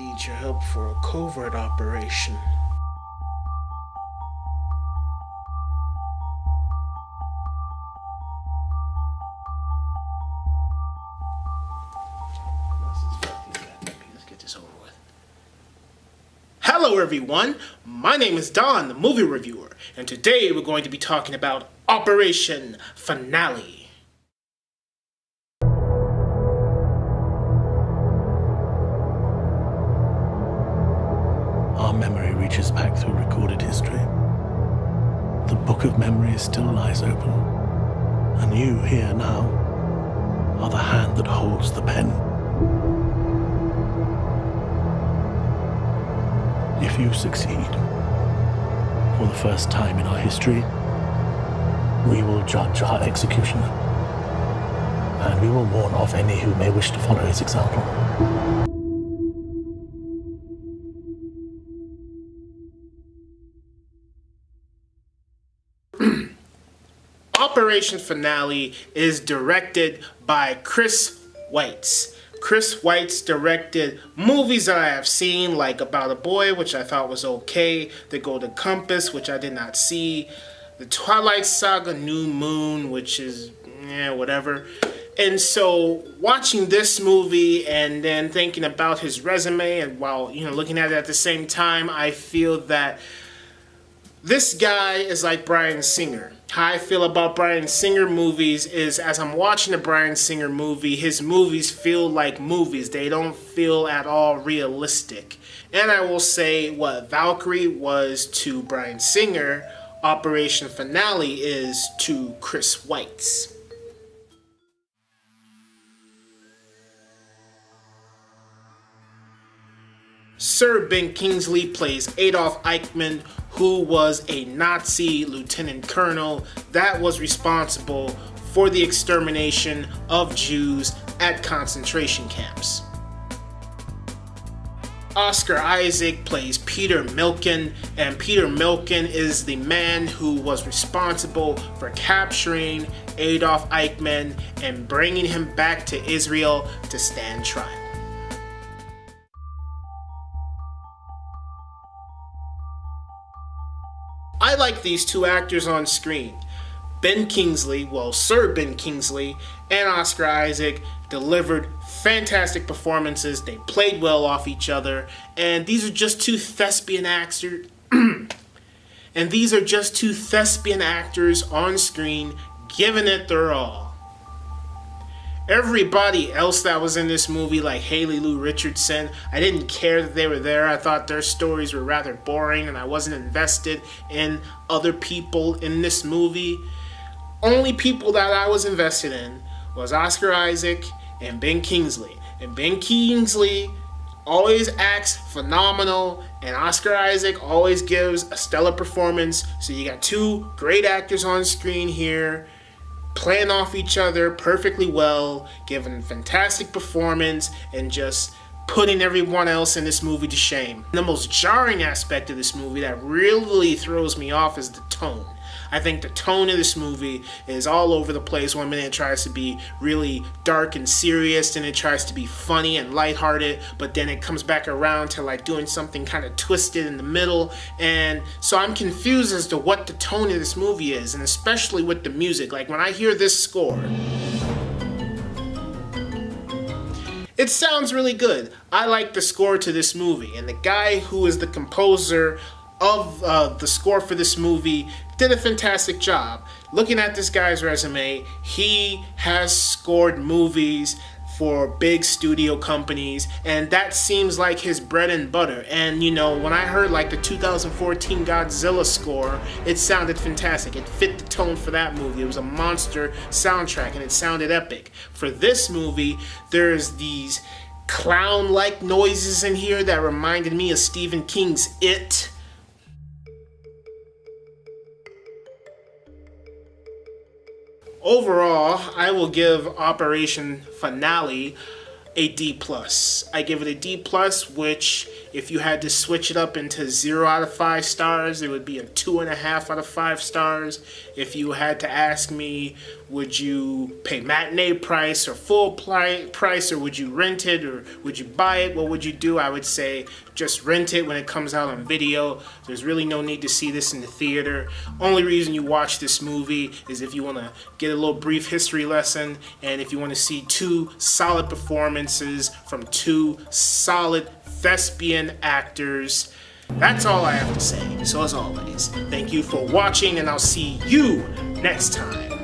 need your help for a covert operation. Let's get this over with. Hello everyone, my name is Don, the movie reviewer, and today we're going to be talking about Operation Finale. Our memory reaches back through recorded history. The book of memory still lies open, and you here now are the hand that holds the pen. If you succeed, for the first time in our history, we will judge our executioner, and we will warn off any who may wish to follow his example. Operation Finale is directed by Chris Weitz. Chris Weitz directed movies that I have seen, like About a Boy, which I thought was okay, The Golden Compass, which I did not see, The Twilight Saga: New Moon, which is, whatever. And so, watching this movie and then thinking about his resume, and while, looking at it at the same time, I feel that this guy is like Bryan Singer. How I feel about Bryan Singer movies is, as I'm watching a Bryan Singer movie, his movies feel like movies. They don't feel at all realistic. And I will say what Valkyrie was to Bryan Singer, Operation Finale is to Chris Weitz. Sir Ben Kingsley plays Adolf Eichmann, who was a Nazi lieutenant colonel that was responsible for the extermination of Jews at concentration camps. Oscar Isaac plays Peter Malkin, and Peter Malkin is the man who was responsible for capturing Adolf Eichmann and bringing him back to Israel to stand trial. I like these two actors on screen. Sir Ben Kingsley and Oscar Isaac delivered fantastic performances. They played well off each other, and these are just two thespian actors. On screen, giving it their all. Everybody else that was in this movie, like Haley Lou Richardson, I didn't care that they were there. I thought their stories were rather boring, and I wasn't invested in other people in this movie. Only people that I was invested in was Oscar Isaac and Ben Kingsley. And Ben Kingsley always acts phenomenal, and Oscar Isaac always gives a stellar performance. So you got two great actors on screen here, playing off each other perfectly well, giving fantastic performance, and just putting everyone else in this movie to shame. The most jarring aspect of this movie that really throws me off is the tone. I think the tone of this movie is all over the place. One minute it tries to be really dark and serious, then it tries to be funny and lighthearted, but then it comes back around to like doing something kind of twisted in the middle. And so I'm confused as to what the tone of this movie is, and especially with the music. Like when I hear this score, it sounds really good. I like the score to this movie, and the guy who is the composer of the score for this movie did a fantastic job. Looking at this guy's resume, he has scored movies for big studio companies, and that seems like his bread and butter. And when I heard like the 2014 Godzilla score, it sounded fantastic. It fit the tone for that movie. It was a monster soundtrack, and it sounded epic. For this movie, there's these clown-like noises in here that reminded me of Stephen King's It. Overall, I will give Operation Finale a D+. I give it a D+, which if you had to switch it up into 0 out of 5 stars, it would be a 2.5 out of 5 stars. If you had to ask me Would you pay matinee price or full price, or would you rent it, or would you buy it? What would you do? I would say just rent it when it comes out on video. There's really no need to see this in the theater. Only reason you watch this movie is if you want to get a little brief history lesson, and if you want to see two solid performances from two solid thespian actors. That's all I have to say. So as always, thank you for watching, and I'll see you next time.